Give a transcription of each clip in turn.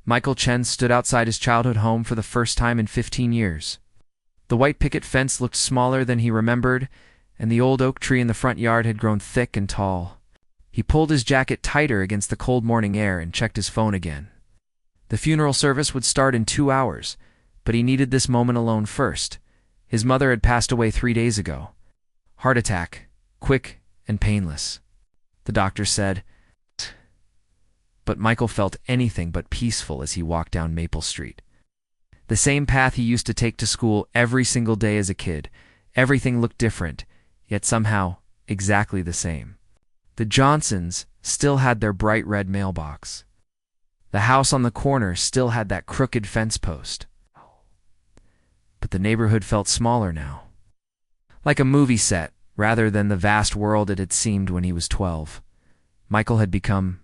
Michael Chen stood outside his childhood home for the first time in 15 years. The white picket fence looked smaller than he remembered, and the old oak tree in the front yard had grown thick and tall. He pulled his jacket tighter against the cold morning air and checked his phone again. The funeral service would start in 2 hours, but he needed this moment alone first. His mother had passed away 3 days ago. Heart attack, quick and painless, the doctor said. But Michael felt anything but peaceful as he walked down Maple Street. The same path he used to take to school every single day as a kid. Everything looked different, yet somehow exactly the same. The Johnsons still had their bright red mailbox. The house on the corner still had that crooked fence post. But the neighborhood felt smaller now. Like a movie set, rather than the vast world it had seemed when he was 12. Michael had become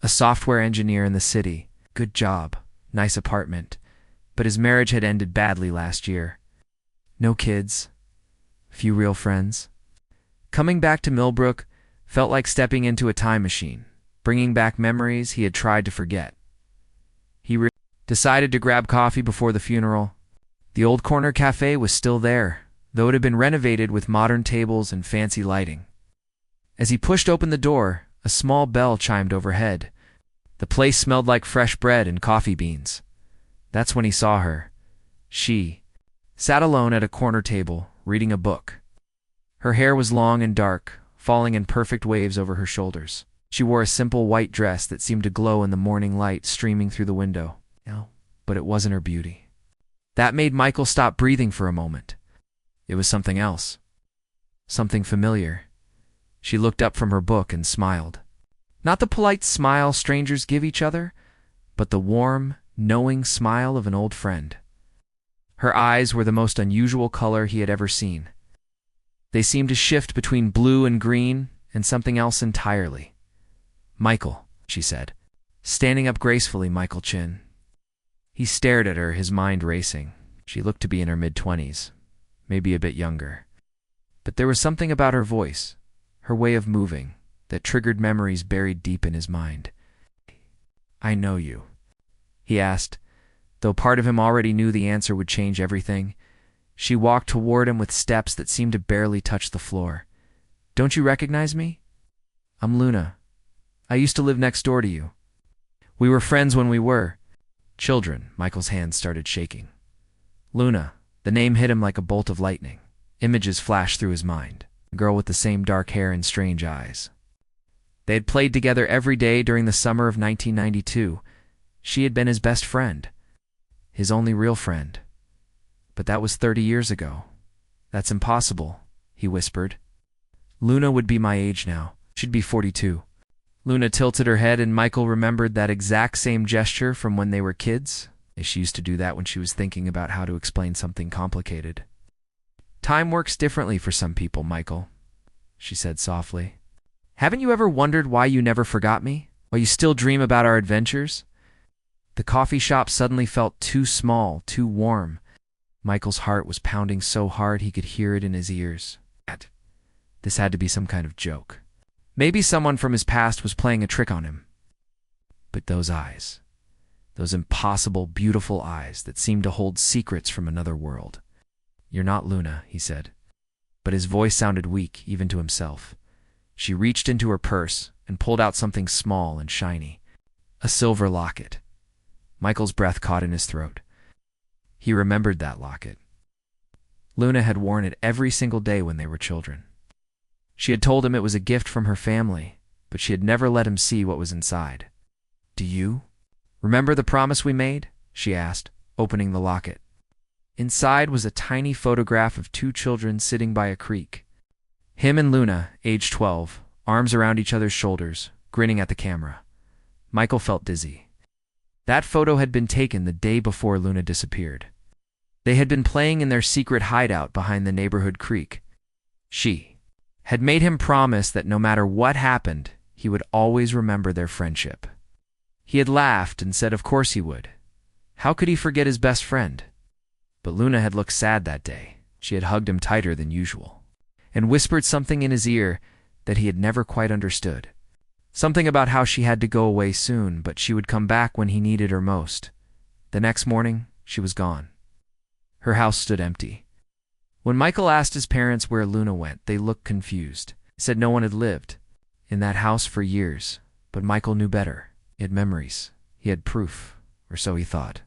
a software engineer in the city. Good job, nice apartment. But his marriage had ended badly last year. No kids, few real friends. Coming back to Millbrook felt like stepping into a time machine, bringing back memories he had tried to forget. He decided to grab coffee before the funeral. The old corner cafe was still there, though it had been renovated with modern tables and fancy lighting. As he pushed open the door, a small bell chimed overhead. The place smelled like fresh bread and coffee beans. That's when he saw her. She sat alone at a corner table, reading a book. Her hair was long and dark, falling in perfect waves over her shoulders. She wore a simple white dress that seemed to glow in the morning light streaming through the window. But it wasn't her beauty. That made Michael stop breathing for a moment. It was something else. Something familiar. She looked up from her book and smiled. Not the polite smile strangers give each other, but the warm, knowing smile of an old friend. Her eyes were the most unusual color he had ever seen. They seemed to shift between blue and green and something else entirely. "Michael," she said, standing up gracefully. Michael Chin. He stared at her, his mind racing. She looked to be in her mid-20s, maybe a bit younger. But there was something about her voice, her way of moving, that triggered memories buried deep in his mind. "I know you," he asked, though part of him already knew the answer would change everything. She walked toward him with steps that seemed to barely touch the floor. "Don't you recognize me? I'm Luna. I used to live next door to you. We were friends when we were children." Michael's hands started shaking. Luna. The name hit him like a bolt of lightning. Images flashed through his mind. A girl with the same dark hair and strange eyes. They had played together every day during the summer of 1992. She had been his best friend. His only real friend. But that was 30 years ago. "That's impossible," he whispered. "Luna would be my age now. She'd be 42. Luna tilted her head, and Michael remembered that exact same gesture from when they were kids. She used to do that when she was thinking about how to explain something complicated. "Time works differently for some people, Michael," she said softly. "Haven't you ever wondered why you never forgot me? Why you still dream about our adventures?" The coffee shop suddenly felt too small, too warm. Michael's heart was pounding so hard he could hear it in his ears. This had to be some kind of joke. Maybe someone from his past was playing a trick on him. But those eyes, those impossible, beautiful eyes that seemed to hold secrets from another world. "You're not Luna," he said. But his voice sounded weak, even to himself. She reached into her purse and pulled out something small and shiny. A silver locket. Michael's breath caught in his throat. He remembered that locket. Luna had worn it every single day when they were children. She had told him it was a gift from her family, but she had never let him see what was inside. "Do you remember the promise we made?" she asked, opening the locket. Inside was a tiny photograph of 2 children sitting by a creek. Him and Luna, age 12, arms around each other's shoulders, grinning at the camera. Michael felt dizzy. That photo had been taken the day before Luna disappeared. They had been playing in their secret hideout behind the neighborhood creek. She had made him promise that no matter what happened, he would always remember their friendship. He had laughed and said of course he would. How could he forget his best friend? But Luna had looked sad that day. She had hugged him tighter than usual, and whispered something in his ear that he had never quite understood. Something about how she had to go away soon, but she would come back when he needed her most. The next morning, she was gone. Her house stood empty. When Michael asked his parents where Luna went, they looked confused. He said no one had lived in that house for years, but Michael knew better. He had memories. He had proof, or so he thought.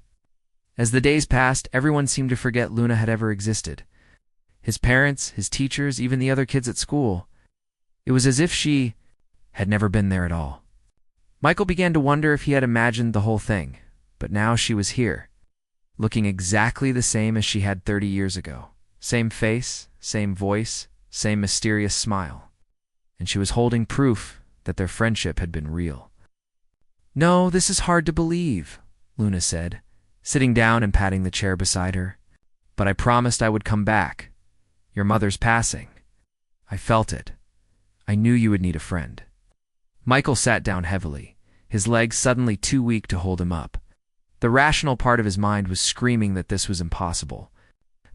As the days passed, everyone seemed to forget Luna had ever existed. His parents, his teachers, even the other kids at school. It was as if she had never been there at all. Michael began to wonder if he had imagined the whole thing, but now she was here, looking exactly the same as she had 30 years ago. Same face, same voice, same mysterious smile. And she was holding proof that their friendship had been real. "No, this is hard to believe," Luna said, sitting down and patting the chair beside her. "But I promised I would come back. Your mother's passing. I felt it. I knew you would need a friend." Michael sat down heavily, his legs suddenly too weak to hold him up. The rational part of his mind was screaming that this was impossible.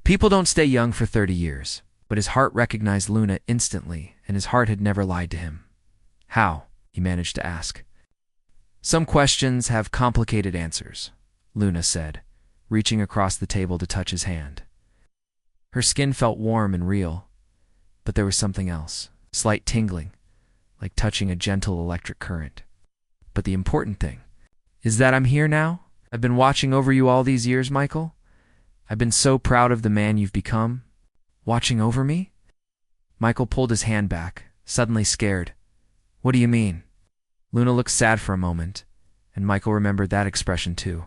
People don't stay young for 30 years, but his heart recognized Luna instantly, and his heart had never lied to him. "How?" he managed to ask. "Some questions have complicated answers," Luna said, reaching across the table to touch his hand. Her skin felt warm and real, but there was something else, slight tingling, like touching a gentle electric current. "But the important thing is that I'm here now. I've been watching over you all these years, Michael. I've been so proud of the man you've become. Watching over me?" Michael pulled his hand back, suddenly scared. "What do you mean?" Luna looked sad for a moment, and Michael remembered that expression too.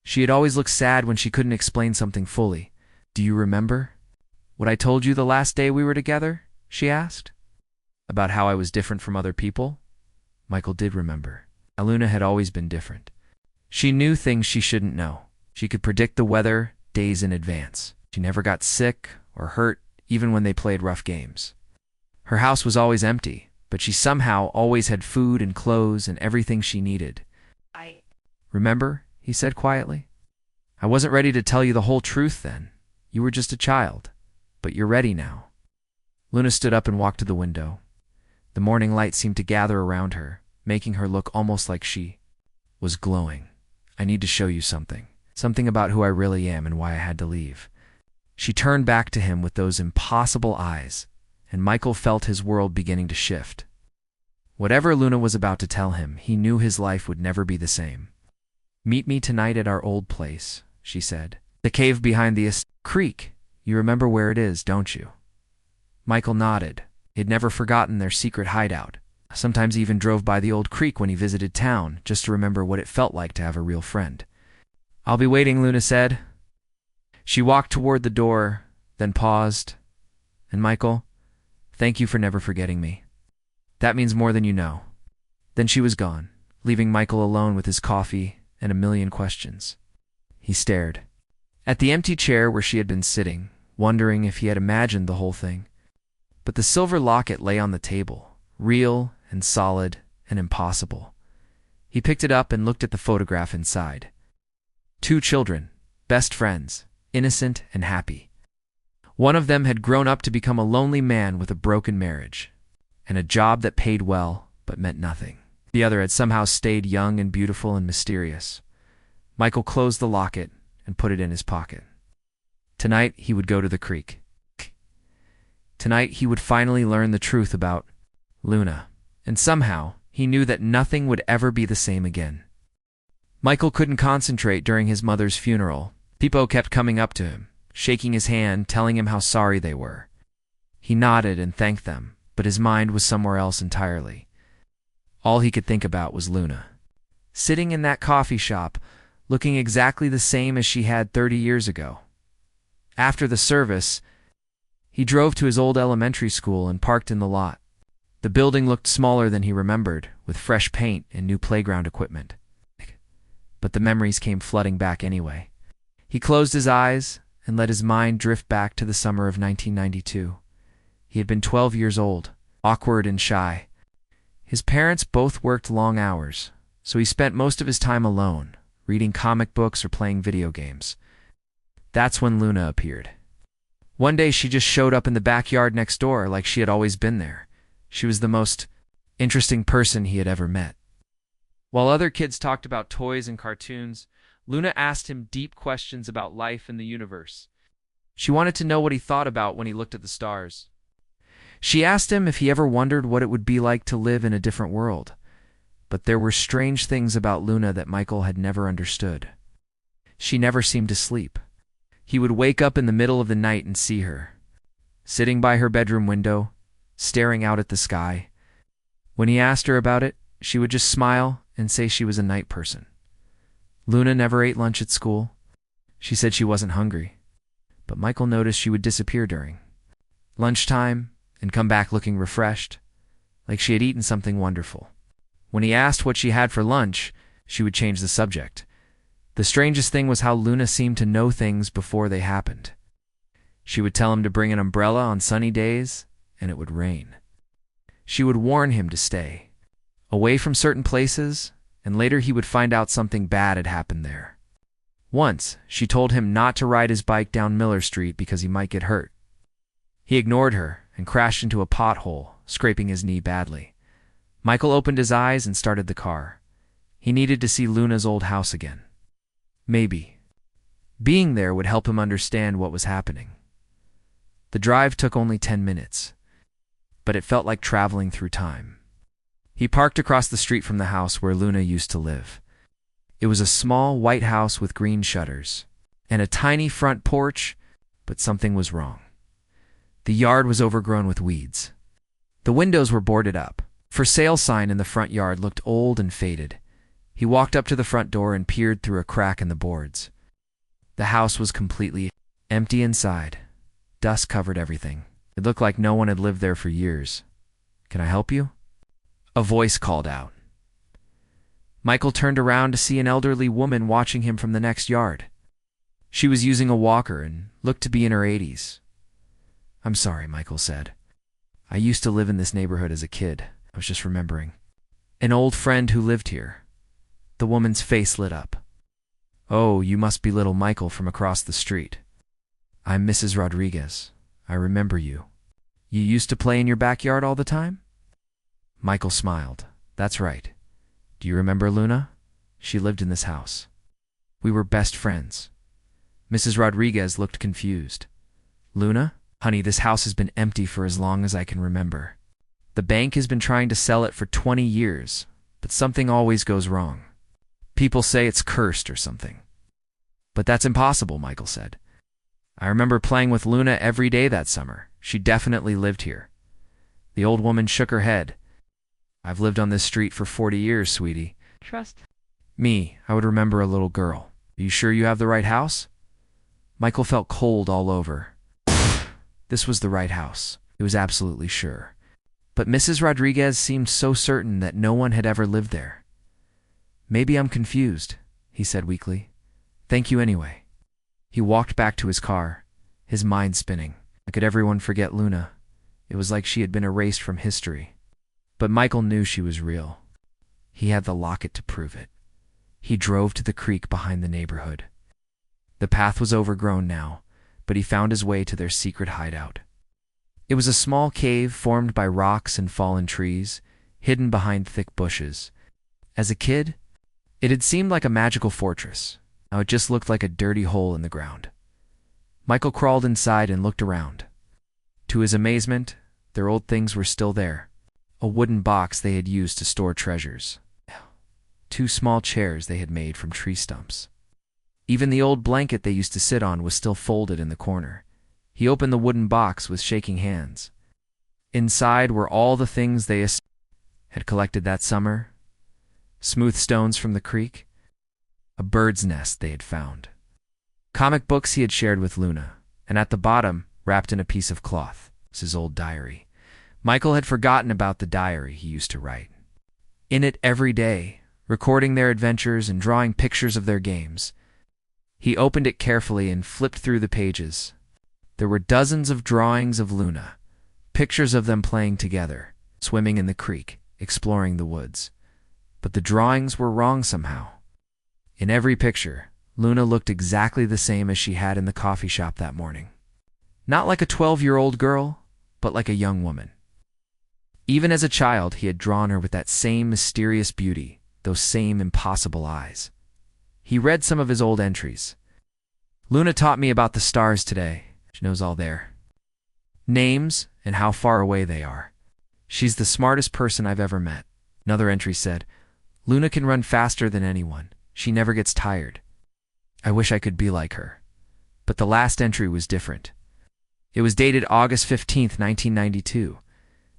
She had always looked sad when she couldn't explain something fully. "Do you remember what I told you the last day we were together?" she asked. "About how I was different from other people?" Michael did remember. Luna had always been different. She knew things she shouldn't know. She could predict the weather days in advance. She never got sick or hurt, even when they played rough games. Her house was always empty, but she somehow always had food and clothes and everything she needed. "Remember," he said quietly. "I wasn't ready to tell you the whole truth then. You were just a child, but you're ready now." Luna stood up and walked to the window. The morning light seemed to gather around her, making her look almost like she was glowing. "I need to show you something. Something about who I really am and why I had to leave." She turned back to him with those impossible eyes, and Michael felt his world beginning to shift. Whatever Luna was about to tell him, he knew his life would never be the same. "Meet me tonight at our old place," she said. "The cave behind the creek. You remember where it is, don't you?" Michael nodded. He'd never forgotten their secret hideout. Sometimes he even drove by the old creek when he visited town, just to remember what it felt like to have a real friend. "I'll be waiting," Luna said. She walked toward the door, then paused. "And Michael, thank you for never forgetting me. That means more than you know." Then she was gone, leaving Michael alone with his coffee and a million questions. He stared at the empty chair where she had been sitting, wondering if he had imagined the whole thing. But the silver locket lay on the table, real and solid and impossible. He picked it up and looked at the photograph inside. 2 children, best friends, innocent and happy. One of them had grown up to become a lonely man with a broken marriage, and a job that paid well but meant nothing. The other had somehow stayed young and beautiful and mysterious. Michael closed the locket and put it in his pocket. Tonight he would go to the creek. Tonight he would finally learn the truth about Luna, and somehow he knew that nothing would ever be the same again. Michael couldn't concentrate during his mother's funeral. People kept coming up to him, shaking his hand, telling him how sorry they were. He nodded and thanked them, but his mind was somewhere else entirely. All he could think about was Luna, sitting in that coffee shop, looking exactly the same as she had 30 years ago. After the service, he drove to his old elementary school and parked in the lot. The building looked smaller than he remembered, with fresh paint and new playground equipment. But the memories came flooding back anyway. He closed his eyes and let his mind drift back to the summer of 1992. He had been 12 years old, awkward and shy. His parents both worked long hours, so he spent most of his time alone, reading comic books or playing video games. That's when Luna appeared. One day she just showed up in the backyard next door like she had always been there. She was the most interesting person he had ever met. While other kids talked about toys and cartoons, Luna asked him deep questions about life and the universe. She wanted to know what he thought about when he looked at the stars. She asked him if he ever wondered what it would be like to live in a different world. But there were strange things about Luna that Michael had never understood. She never seemed to sleep. He would wake up in the middle of the night and see her, sitting by her bedroom window, staring out at the sky. When he asked her about it, she would just smile and say she was a night person. Luna never ate lunch at school. She said she wasn't hungry. But Michael noticed she would disappear during lunchtime and come back looking refreshed, like she had eaten something wonderful. When he asked what she had for lunch, she would change the subject. The strangest thing was how Luna seemed to know things before they happened. She would tell him to bring an umbrella on sunny days, and it would rain. She would warn him to stay away from certain places, and later he would find out something bad had happened there. Once, she told him not to ride his bike down Miller Street because he might get hurt. He ignored her and crashed into a pothole, scraping his knee badly. Michael opened his eyes and started the car. He needed to see Luna's old house again. Maybe being there would help him understand what was happening. The drive took only 10 minutes, but it felt like traveling through time. He parked across the street from the house where Luna used to live. It was a small white house with green shutters and a tiny front porch, but something was wrong. The yard was overgrown with weeds. The windows were boarded up. For sale sign in the front yard looked old and faded. He walked up to the front door and peered through a crack in the boards. The house was completely empty inside. Dust covered everything. It looked like no one had lived there for years. "Can I help you?" A voice called out. Michael turned around to see an elderly woman watching him from the next yard. She was using a walker and looked to be in her 80s. "I'm sorry," Michael said. "I used to live in this neighborhood as a kid. I was just remembering. An old friend who lived here." The woman's face lit up. "Oh, you must be little Michael from across the street. I'm Mrs. Rodriguez. I remember you. You used to play in your backyard all the time?" Michael smiled. "That's right. Do you remember Luna? She lived in this house. We were best friends." Mrs. Rodriguez looked confused. "Luna? Honey, this house has been empty for as long as I can remember. The bank has been trying to sell it for 20 years, but something always goes wrong. People say it's cursed or something." "But that's impossible," Michael said. "I remember playing with Luna every day that summer. She definitely lived here." The old woman shook her head. "I've lived on this street for 40 years, sweetie. Trust me, I would remember a little girl. Are you sure you have the right house?" Michael felt cold all over. This was the right house. He was absolutely sure. But Mrs. Rodriguez seemed so certain that no one had ever lived there. "Maybe I'm confused," he said weakly. "Thank you anyway." He walked back to his car, his mind spinning. How could everyone forget Luna? It was like she had been erased from history. But Michael knew she was real. He had the locket to prove it. He drove to the creek behind the neighborhood. The path was overgrown now, but he found his way to their secret hideout. It was a small cave formed by rocks and fallen trees, hidden behind thick bushes. As a kid, it had seemed like a magical fortress. Now it just looked like a dirty hole in the ground. Michael crawled inside and looked around. To his amazement, their old things were still there. A wooden box they had used to store treasures. 2 small chairs they had made from tree stumps. Even the old blanket they used to sit on was still folded in the corner. He opened the wooden box with shaking hands. Inside were all the things they had collected that summer. Smooth stones from the creek. A bird's nest they had found. Comic books he had shared with Luna. And at the bottom, wrapped in a piece of cloth, was his old diary. Michael had forgotten about the diary he used to write. In it every day, recording their adventures and drawing pictures of their games. He opened it carefully and flipped through the pages. There were dozens of drawings of Luna, pictures of them playing together, swimming in the creek, exploring the woods. But the drawings were wrong somehow. In every picture, Luna looked exactly the same as she had in the coffee shop that morning. Not like a 12-year-old girl, but like a young woman. Even as a child, he had drawn her with that same mysterious beauty, those same impossible eyes. He read some of his old entries. Luna taught me about the stars today. She knows all their names and how far away they are. She's the smartest person I've ever met. Another entry said, Luna can run faster than anyone. She never gets tired. I wish I could be like her. But the last entry was different. It was dated August 15th, 1992.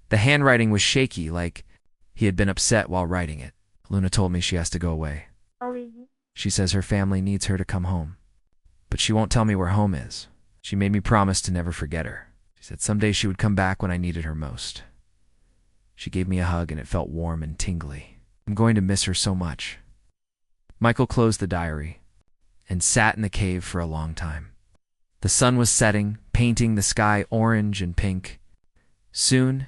The handwriting was shaky, like he had been upset while writing it. Luna told me she has to go away. She says her family needs her to come home. But she won't tell me where home is. She made me promise to never forget her. She said someday she would come back when I needed her most. She gave me a hug and it felt warm and tingly. I'm going to miss her so much. Michael closed the diary and sat in the cave for a long time. The sun was setting, painting the sky orange and pink. Soon,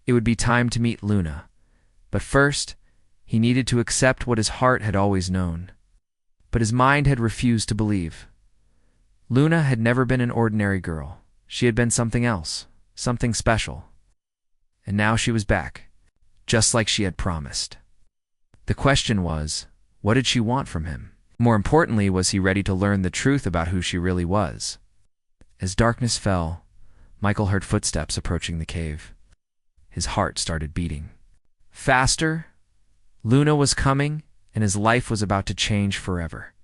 it would be time to meet Luna. But first, he needed to accept what his heart had always known. But his mind had refused to believe. Luna had never been an ordinary girl. She had been something else, something special. And now she was back, just like she had promised. The question was, what did she want from him? More importantly, was he ready to learn the truth about who she really was? As darkness fell, Michael heard footsteps approaching the cave. His heart started beating. Faster? Luna was coming, and his life was about to change forever.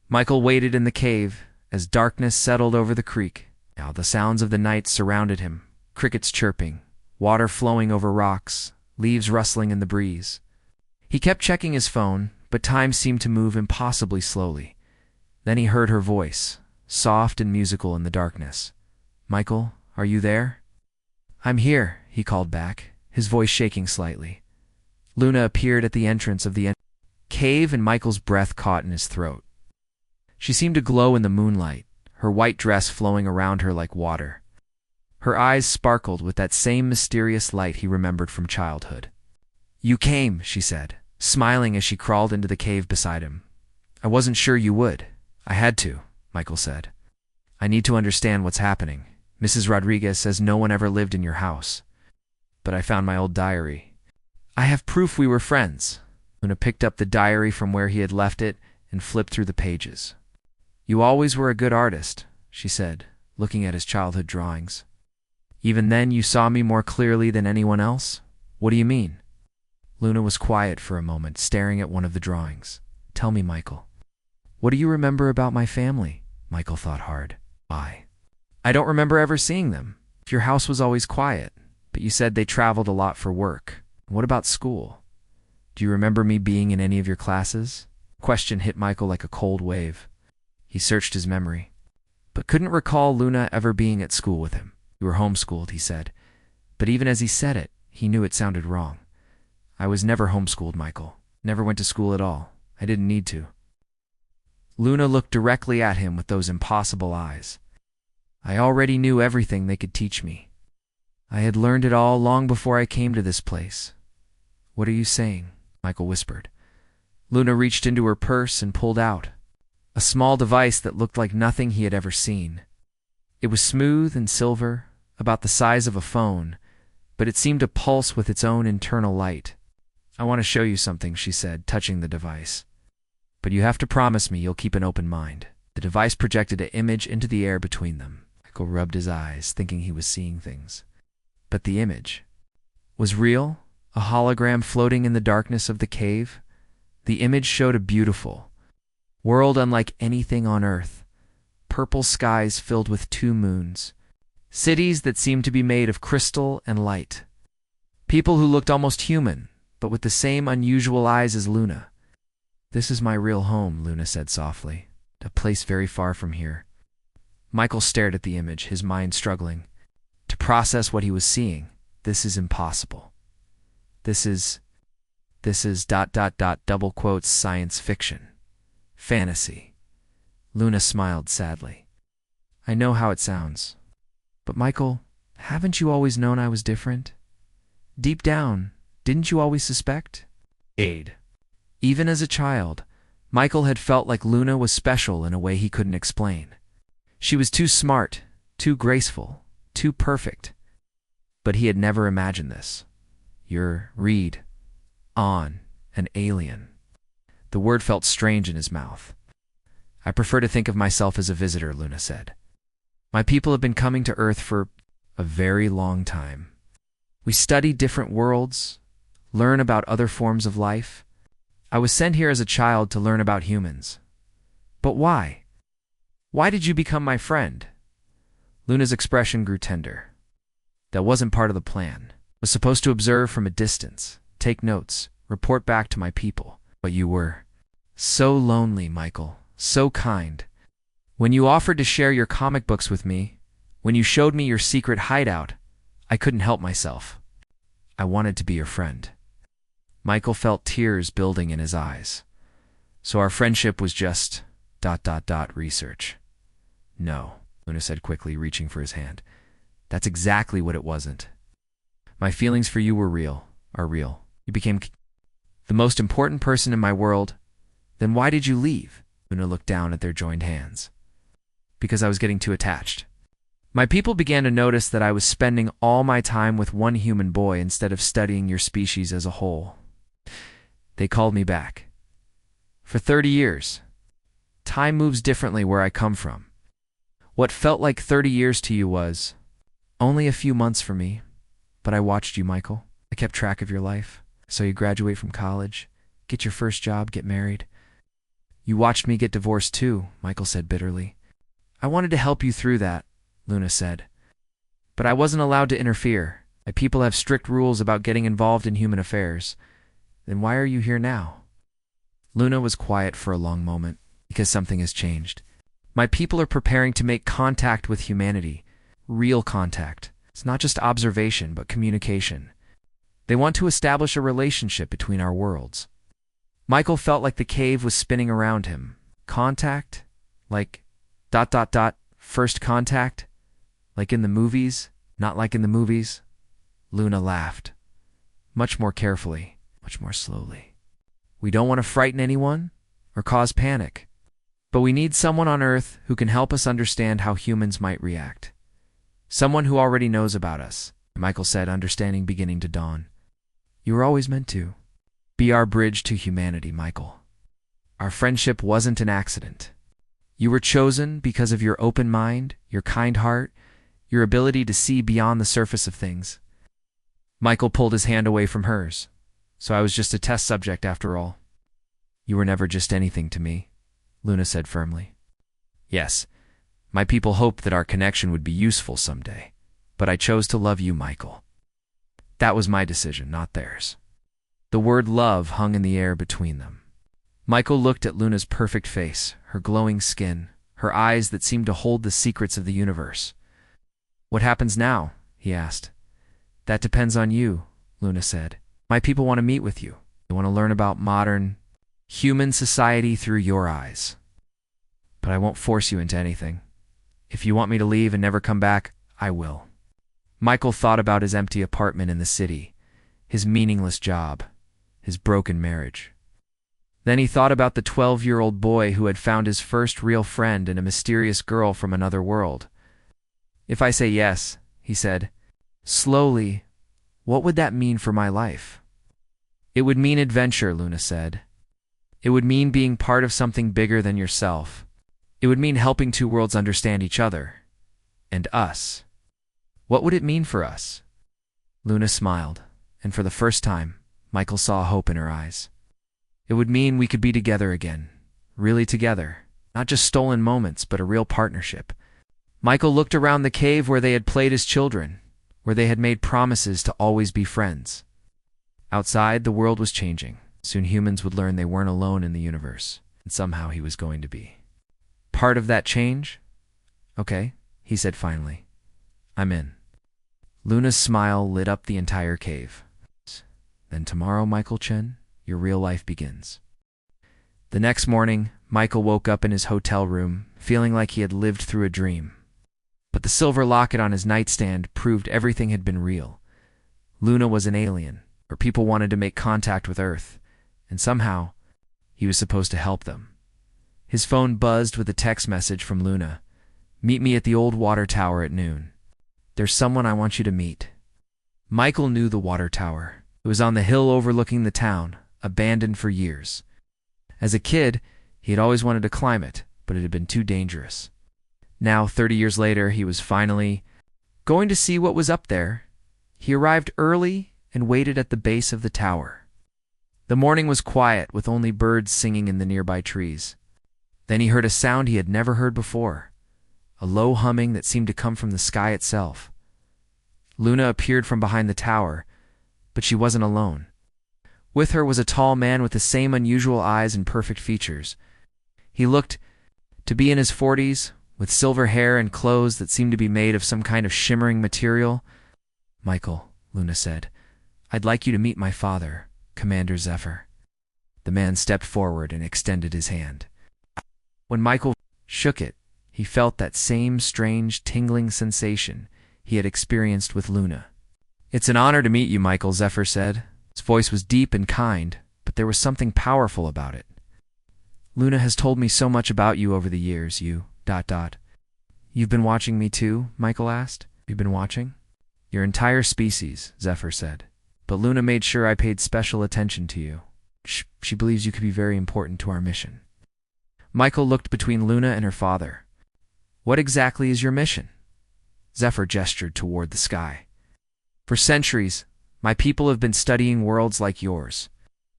Michael waited in the cave as darkness settled over the creek. Now the sounds of the night surrounded him, crickets chirping, water flowing over rocks, leaves rustling in the breeze. He kept checking his phone, but time seemed to move impossibly slowly. Then he heard her voice, soft and musical in the darkness. Michael, are you there? I'm here, he called back, his voice shaking slightly. Luna appeared at the entrance of the cave and Michael's breath caught in his throat. She seemed to glow in the moonlight, her white dress flowing around her like water. Her eyes sparkled with that same mysterious light he remembered from childhood. You came, she said, smiling as she crawled into the cave beside him. I wasn't sure you would. I had to, Michael said. I need to understand what's happening. Mrs. Rodriguez says no one ever lived in your house. But I found my old diary. I have proof we were friends. Luna picked up the diary from where he had left it and flipped through the pages. You always were a good artist, she said, looking at his childhood drawings. Even then you saw me more clearly than anyone else? What do you mean? Luna was quiet for a moment, staring at one of the drawings. Tell me, Michael. What do you remember about my family? Michael thought hard. I don't remember ever seeing them. Your house was always quiet, but you said they traveled a lot for work. What about school? Do you remember me being in any of your classes? Question hit Michael like a cold wave. He searched his memory, but couldn't recall Luna ever being at school with him. You were homeschooled, he said. But even as he said it, he knew it sounded wrong. I was never homeschooled, Michael. Never went to school at all. I didn't need to. Luna looked directly at him with those impossible eyes. I already knew everything they could teach me. I had learned it all long before I came to this place. What are you saying? Michael whispered. Luna reached into her purse and pulled out a small device that looked like nothing he had ever seen. It was smooth and silver, about the size of a phone, but it seemed to pulse with its own internal light. I want to show you something, she said, touching the device. But you have to promise me you'll keep an open mind. The device projected an image into the air between them. Michael rubbed his eyes, thinking he was seeing things. But the image was real, a hologram floating in the darkness of the cave. The image showed a beautiful world unlike anything on Earth. Purple skies filled with 2 moons. Cities that seemed to be made of crystal and light. People who looked almost human, but with the same unusual eyes as Luna. This is my real home, Luna said softly. A place very far from here. Michael stared at the image, his mind struggling to process what he was seeing. This is impossible. This is double quotes science fiction. Fantasy. Luna smiled sadly. I know how it sounds. But Michael, haven't you always known I was different? Deep down, didn't you always suspect? Even as a child, Michael had felt like Luna was special in a way he couldn't explain. She was too smart, too graceful, too perfect. But he had never imagined this. Read on an alien. The word felt strange in his mouth. I prefer to think of myself as a visitor, Luna said. My people have been coming to Earth for a very long time. We study different worlds, learn about other forms of life. I was sent here as a child to learn about humans. But why? Why did you become my friend? Luna's expression grew tender. That wasn't part of the plan. I was supposed to observe from a distance, take notes, report back to my people. But you were so lonely, Michael, so kind. When you offered to share your comic books with me, when you showed me your secret hideout, I couldn't help myself. I wanted to be your friend. Michael felt tears building in his eyes. So our friendship was just ... research. No, Luna said quickly, reaching for his hand. That's exactly what it wasn't. My feelings for you are real. You became the most important person in my world. Then why did you leave? Luna looked down at their joined hands. Because I was getting too attached. My people began to notice that I was spending all my time with one human boy instead of studying your species as a whole. They called me back. For 30 years. Time moves differently where I come from. What felt like 30 years to you was only a few months for me. But I watched you, Michael. I kept track of your life. So you graduate from college, get your first job, get married. You watched me get divorced too, Michael said bitterly. I wanted to help you through that, Luna said. But I wasn't allowed to interfere. My people have strict rules about getting involved in human affairs. Then why are you here now? Luna was quiet for a long moment, because something has changed. My people are preparing to make contact with humanity. Real contact. It's not just observation, but communication. They want to establish a relationship between our worlds. Michael felt like the cave was spinning around him. Contact? Like ... first contact? Like in the movies? Not like in the movies? Luna laughed. Much more carefully, much more slowly. We don't want to frighten anyone or cause panic. But we need someone on Earth who can help us understand how humans might react. Someone who already knows about us, Michael said, understanding beginning to dawn. You were always meant to be our bridge to humanity, Michael. Our friendship wasn't an accident. You were chosen because of your open mind, your kind heart, your ability to see beyond the surface of things. Michael pulled his hand away from hers. So I was just a test subject after all. You were never just anything to me, Luna said firmly. Yes, my people hoped that our connection would be useful someday, but I chose to love you, Michael. That was my decision, not theirs. The word love hung in the air between them. Michael looked at Luna's perfect face, her glowing skin, her eyes that seemed to hold the secrets of the universe. What happens now? He asked. That depends on you, Luna said. My people want to meet with you. They want to learn about modern, human society through your eyes. But I won't force you into anything. If you want me to leave and never come back, I will. Michael thought about his empty apartment in the city, his meaningless job, his broken marriage. Then he thought about the 12-year-old boy who had found his first real friend in a mysterious girl from another world. If I say yes, he said, slowly, what would that mean for my life? It would mean adventure, Luna said. It would mean being part of something bigger than yourself. It would mean helping two worlds understand each other. And us. What would it mean for us? Luna smiled, and for the first time, Michael saw hope in her eyes. It would mean we could be together again. Really together. Not just stolen moments, but a real partnership. Michael looked around the cave where they had played as children, where they had made promises to always be friends. Outside, the world was changing. Soon humans would learn they weren't alone in the universe, and somehow he was going to be. Part of that change? Okay, he said finally. I'm in. Luna's smile lit up the entire cave. Then tomorrow, Michael Chen, your real life begins. The next morning, Michael woke up in his hotel room, feeling like he had lived through a dream. But the silver locket on his nightstand proved everything had been real. Luna was an alien, or people wanted to make contact with Earth, and somehow, he was supposed to help them. His phone buzzed with a text message from Luna. Meet me at the old water tower at noon. There's someone I want you to meet. Michael knew the water tower. It was on the hill overlooking the town, abandoned for years. As a kid, he had always wanted to climb it, but it had been too dangerous. Now, 30 years later, he was finally going to see what was up there. He arrived early and waited at the base of the tower. The morning was quiet, with only birds singing in the nearby trees. Then he heard a sound he had never heard before, a low humming that seemed to come from the sky itself. Luna appeared from behind the tower, but she wasn't alone. With her was a tall man with the same unusual eyes and perfect features. He looked to be in his 40s, with silver hair and clothes that seemed to be made of some kind of shimmering material. "Michael," Luna said, "I'd like you to meet my father, Commander Zephyr." The man stepped forward and extended his hand. When Michael shook it, he felt that same strange, tingling sensation he had experienced with Luna. "It's an honor to meet you, Michael," Zephyr said. His voice was deep and kind, but there was something powerful about it. "Luna has told me so much about you over the years, you... ... You've been watching me too?" Michael asked. "You've been watching?" "Your entire species," Zephyr said. "But Luna made sure I paid special attention to you. She believes you could be very important to our mission." Michael looked between Luna and her father. "What exactly is your mission?" Zephyr gestured toward the sky. "For centuries, my people have been studying worlds like yours.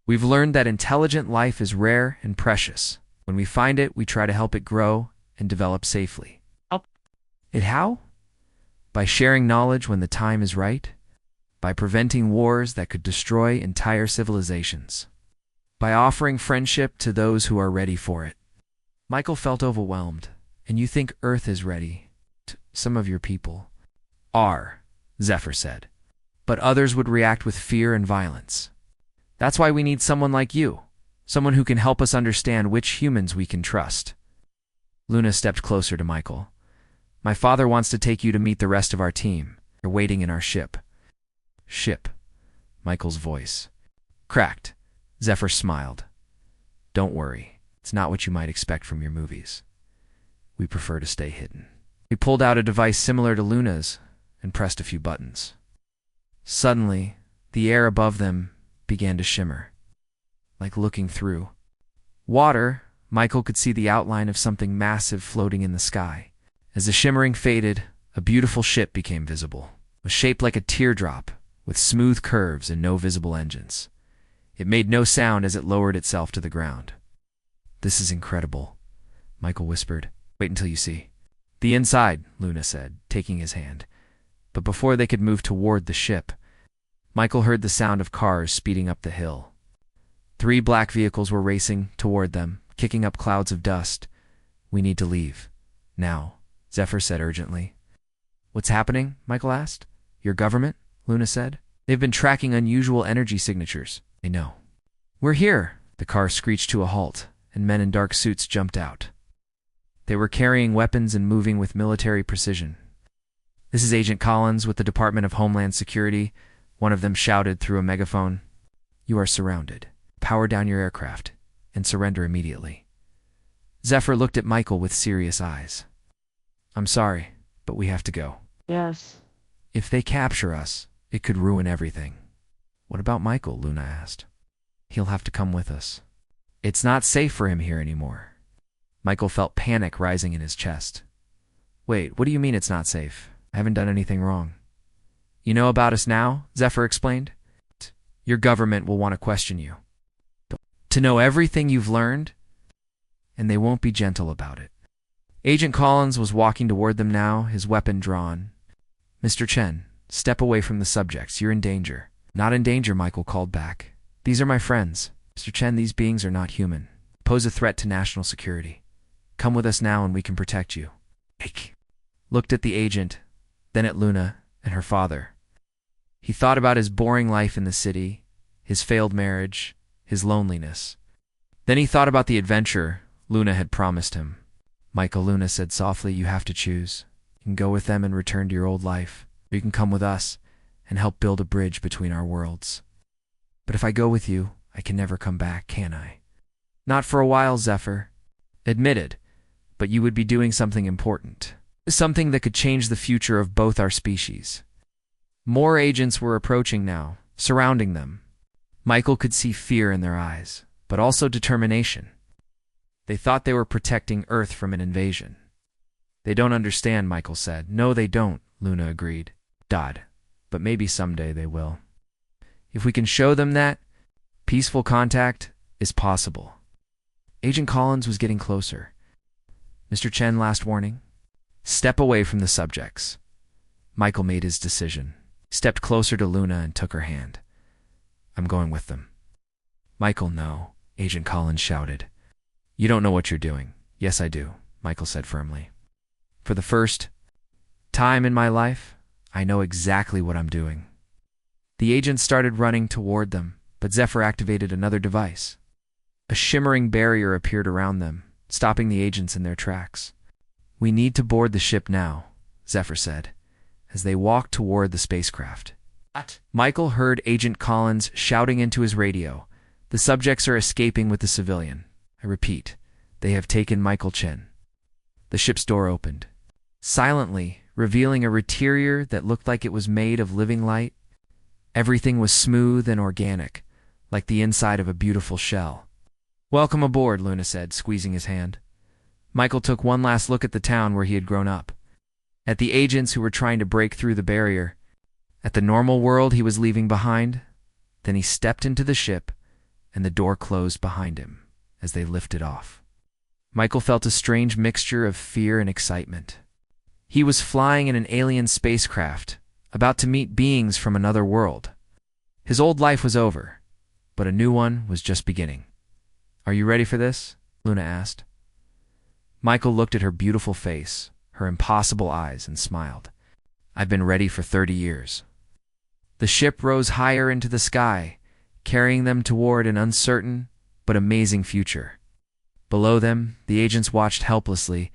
We've learned that intelligent life is rare and precious. When we find it, we try to help it grow and develop safely." "It how?" "By sharing knowledge when the time is right. By preventing wars that could destroy entire civilizations. By offering friendship to those who are ready for it." Michael felt overwhelmed. "And you think Earth is ready? Some of your people are," Zephyr said. "But others would react with fear and violence. That's why we need someone like you, someone who can help us understand which humans we can trust." Luna stepped closer to Michael. "My father wants to take you to meet the rest of our team. They're waiting in our ship." "Ship?" Michael's voice cracked. Zephyr smiled. "Don't worry. It's not what you might expect from your movies. We prefer to stay hidden." He pulled out a device similar to Luna's and pressed a few buttons. Suddenly, the air above them began to shimmer, like looking through water. Michael could see the outline of something massive floating in the sky. As the shimmering faded, a beautiful ship became visible. It was shaped like a teardrop, with smooth curves and no visible engines. It made no sound as it lowered itself to the ground. "This is incredible," Michael whispered. "Wait until you see." "The inside," Luna said, taking his hand. But before they could move toward the ship, Michael heard the sound of cars speeding up the hill. 3 black vehicles were racing toward them, kicking up clouds of dust. "We need to leave. Now," Zephyr said urgently. "What's happening?" Michael asked. "Your government?" Luna said. "They've been tracking unusual energy signatures." "They know." "We're here." The car screeched to a halt, and men in dark suits jumped out. They were carrying weapons and moving with military precision. "This is Agent Collins with the Department of Homeland Security," one of them shouted through a megaphone. "You are surrounded. Power down your aircraft and surrender immediately." Zephyr looked at Michael with serious eyes. "I'm sorry, but we have to go." Yes. "If they capture us, it could ruin everything." "What about Michael?" Luna asked. "He'll have to come with us. It's not safe for him here anymore." Michael felt panic rising in his chest. "Wait, what do you mean it's not safe? I haven't done anything wrong." "You know about us now," Zephyr explained. "Your government will want to question you. To know everything you've learned, and they won't be gentle about it." Agent Collins was walking toward them now, his weapon drawn. "Mr. Chen, step away from the subjects. You're in danger." "Not in danger," Michael called back. "These are my friends. Mr. Chen, these beings are not human. Pose a threat to national security. Come with us now and we can protect you." He looked at the agent, then at Luna and her father. He thought about his boring life in the city, his failed marriage, his loneliness. Then he thought about the adventure Luna had promised him. "Michael," Luna said softly, "you have to choose. You can go with them and return to your old life, or you can come with us and help build a bridge between our worlds." "But if I go with you, I can never come back, can I?" "Not for a while," Zephyr admitted, "but you would be doing something important. Something that could change the future of both our species." More agents were approaching now, surrounding them. Michael could see fear in their eyes, but also determination. They thought they were protecting Earth from an invasion. They don't understand, Michael said. No, they don't, Luna agreed. Dodd, but maybe someday they will. If we can show them that, peaceful contact is possible. Agent Collins was getting closer. Mr. Chen, last warning. Step away from the subjects. Michael made his decision. He stepped closer to Luna and took her hand. I'm going with them. Michael, no, Agent Collins shouted. You don't know what you're doing. Yes, I do, Michael said firmly. For the first time in my life, I know exactly what I'm doing. The agents started running toward them, but Zephyr activated another device. A shimmering barrier appeared around them, stopping the agents in their tracks. We need to board the ship now, Zephyr said, as they walked toward the spacecraft. Michael heard Agent Collins shouting into his radio. The subjects are escaping with the civilian. I repeat, they have taken Michael Chen. The ship's door opened. Silently, revealing a interior that looked like it was made of living light. Everything was smooth and organic, like the inside of a beautiful shell. Welcome aboard, Luna said, squeezing his hand. Michael took one last look at the town where he had grown up, at the agents who were trying to break through the barrier, at the normal world he was leaving behind. Then he stepped into the ship, and the door closed behind him as they lifted off. Michael felt a strange mixture of fear and excitement. He was flying in an alien spacecraft, about to meet beings from another world. His old life was over, but a new one was just beginning. Are you ready for this? Luna asked. Michael looked at her beautiful face, her impossible eyes, and smiled. I've been ready for 30 years. The ship rose higher into the sky, carrying them toward an uncertain but amazing future. Below them, the agents watched helplessly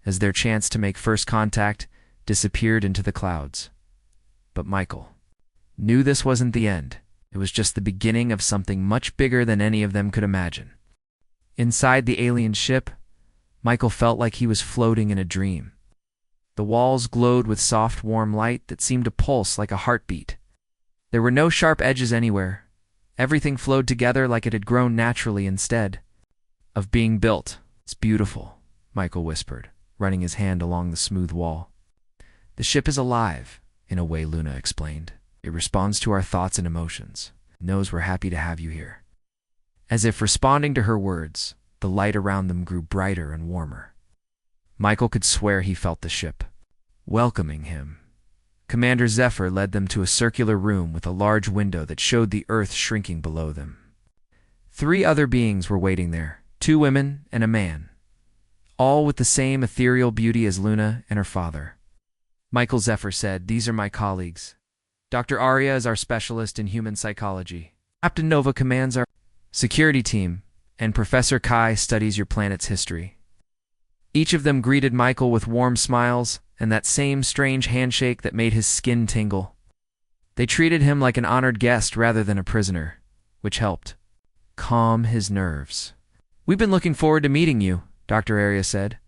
as their chance to make first contact disappeared into the clouds. But Michael knew this wasn't the end. It was just the beginning of something much bigger than any of them could imagine. Inside the alien ship, Michael felt like he was floating in a dream. The walls glowed with soft, warm light that seemed to pulse like a heartbeat. There were no sharp edges anywhere. Everything flowed together like it had grown naturally instead of being built. It's beautiful, Michael whispered, running his hand along the smooth wall. The ship is alive, in a way, Luna explained. It responds to our thoughts and emotions. It knows we're happy to have you here. As if responding to her words, the light around them grew brighter and warmer. Michael could swear he felt the ship welcoming him. Commander Zephyr led them to a circular room with a large window that showed the Earth shrinking below them. 3 other beings were waiting there, 2 women and a man, all with the same ethereal beauty as Luna and her father. Michael Zephyr said, "These are my colleagues. Dr. Arya is our specialist in human psychology. Captain Nova commands our security team, and Professor Kai studies your planet's history." Each of them greeted Michael with warm smiles and that same strange handshake that made his skin tingle. They treated him like an honored guest rather than a prisoner, which helped calm his nerves. "We've been looking forward to meeting you," Dr. Arya said.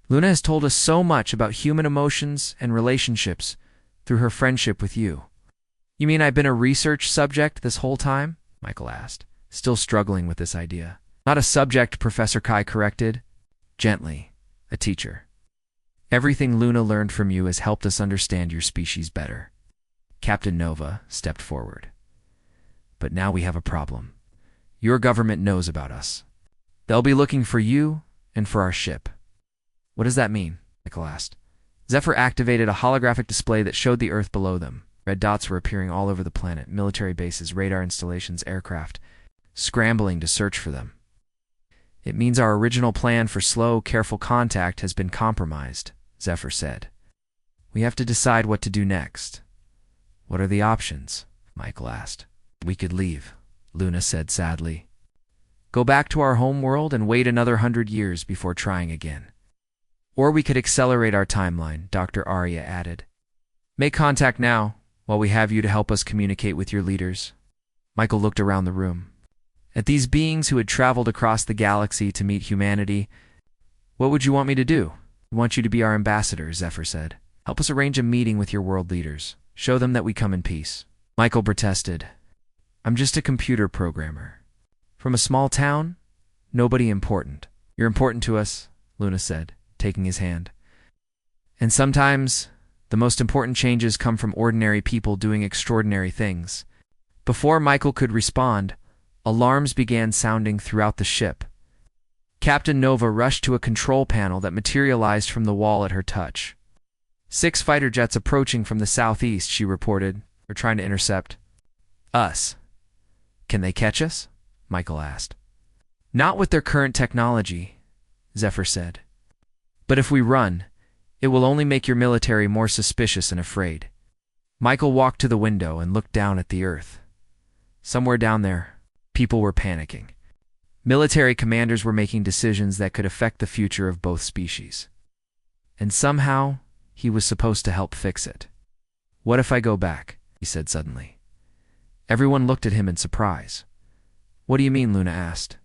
"Luna has told us so much about human emotions and relationships through her friendship with you." "You mean I've been a research subject this whole time?" Michael asked, still struggling with this idea. "Not a subject," Professor Kai corrected. "Gently, a teacher. Everything Luna learned from you has helped us understand your species better." Captain Nova stepped forward. "But now we have a problem. Your government knows about us. They'll be looking for you and for our ship." "What does that mean?" Michael asked. Zephyr activated a holographic display that showed the Earth below them. Red dots were appearing all over the planet, military bases, radar installations, aircraft, scrambling to search for them. "It means our original plan for slow, careful contact has been compromised," Zephyr said. "We have to decide what to do next." "What are the options?" Michael asked. "We could leave," Luna said sadly. "Go back to our home world and wait another 100 years before trying again. Or we could accelerate our timeline," Dr. Arya added. "Make contact now, while we have you to help us communicate with your leaders." Michael looked around the room at these beings who had traveled across the galaxy to meet humanity. "What would you want me to do?" "We want you to be our ambassador," Zephyr said. "Help us arrange a meeting with your world leaders. Show them that we come in peace." Michael protested. I'm just a computer programmer. From a small town? Nobody important. You're important to us, Luna said, taking his hand. And sometimes, the most important changes come from ordinary people doing extraordinary things. Before Michael could respond, alarms began sounding throughout the ship. Captain Nova rushed to a control panel that materialized from the wall at her touch. 6 fighter jets approaching from the southeast, she reported. They're trying to intercept us. Can they catch us? Michael asked. Not with their current technology, Zephyr said. But if we run, it will only make your military more suspicious and afraid. Michael walked to the window and looked down at the earth. Somewhere down there, people were panicking. Military commanders were making decisions that could affect the future of both species. And somehow, he was supposed to help fix it. What if I go back? He said suddenly. Everyone looked at him in surprise. What do you mean? Luna asked.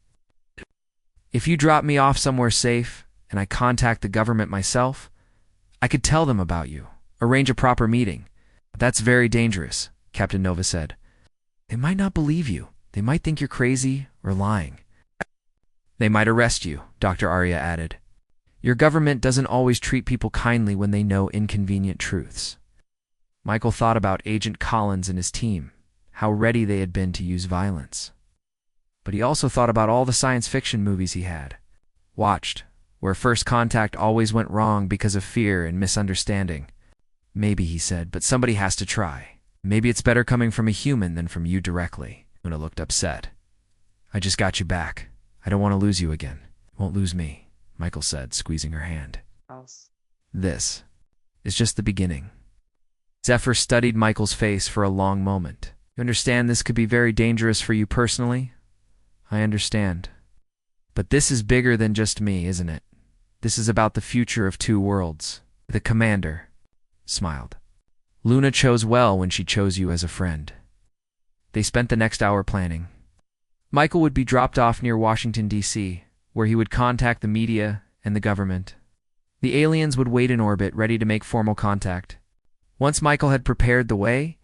If you drop me off somewhere safe and I contact the government myself, I could tell them about you, arrange a proper meeting. That's very dangerous, Captain Nova said. They might not believe you. They might think you're crazy or lying. They might arrest you, Dr. Arya added. Your government doesn't always treat people kindly when they know inconvenient truths. Michael thought about Agent Collins and his team, how ready they had been to use violence. But he also thought about all the science fiction movies he had watched, where first contact always went wrong because of fear and misunderstanding. Maybe, he said, but somebody has to try. Maybe it's better coming from a human than from you directly. Luna looked upset. I just got you back. I don't want to lose you again. Won't lose me, Michael said, squeezing her hand. This is just the beginning. Zephyr studied Michael's face for a long moment. You understand this could be very dangerous for you personally? I understand. But this is bigger than just me, isn't it? This is about the future of 2 worlds. The commander smiled. Luna chose well when she chose you as a friend. They spent the next hour planning. Michael would be dropped off near Washington, D.C., where he would contact the media and the government. The aliens would wait in orbit, ready to make formal contact. Once Michael had prepared the way,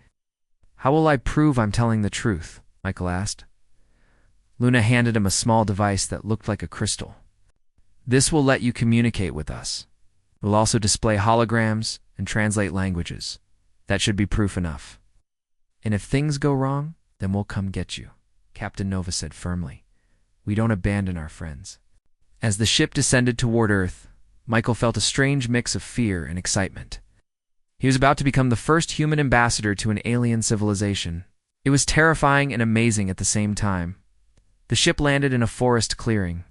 how will I prove I'm telling the truth? Michael asked. Luna handed him a small device that looked like a crystal. This will let you communicate with us. It will also display holograms and translate languages. That should be proof enough. And if things go wrong, then we'll come get you, Captain Nova said firmly. We don't abandon our friends. As the ship descended toward Earth, Michael felt a strange mix of fear and excitement. He was about to become the first human ambassador to an alien civilization. It was terrifying and amazing at the same time. The ship landed in a forest clearing.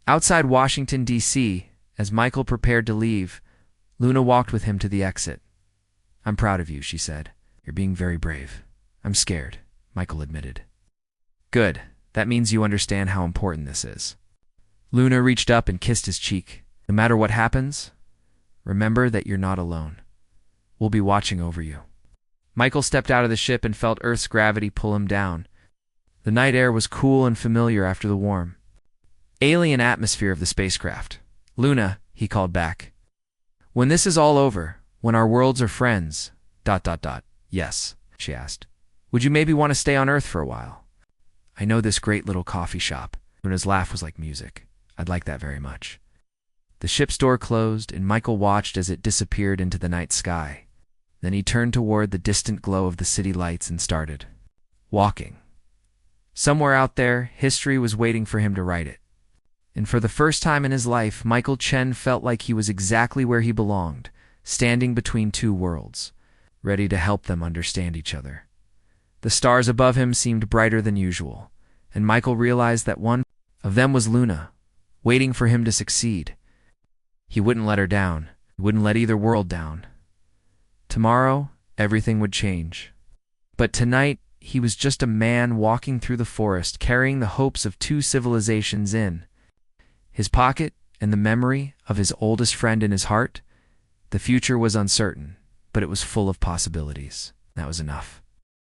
Outside Washington, D.C., as Michael prepared to leave, Luna walked with him to the exit. I'm proud of you, she said. You're being very brave. I'm scared, Michael admitted. Good. That means you understand how important this is. Luna reached up and kissed his cheek. No matter what happens, remember that you're not alone. We'll be watching over you. Michael stepped out of the ship and felt Earth's gravity pull him down. The night air was cool and familiar after the warm, alien atmosphere of the spacecraft. Luna, he called back. When this is all over, when our worlds are friends, ... Yes, she asked. Would you maybe want to stay on Earth for a while? I know this great little coffee shop. Luna's laugh was like music. I'd like that very much. The ship's door closed, and Michael watched as it disappeared into the night sky. Then he turned toward the distant glow of the city lights and started walking. Somewhere out there, history was waiting for him to write it. And for the first time in his life, Michael Chen felt like he was exactly where he belonged, standing between 2 worlds, ready to help them understand each other. The stars above him seemed brighter than usual, and Michael realized that one of them was Luna, waiting for him to succeed. He wouldn't let her down. He wouldn't let either world down. Tomorrow, everything would change. But tonight, he was just a man walking through the forest, carrying the hopes of 2 civilizations in his pocket and the memory of his oldest friend in his heart. The future was uncertain, but it was full of possibilities. That was enough.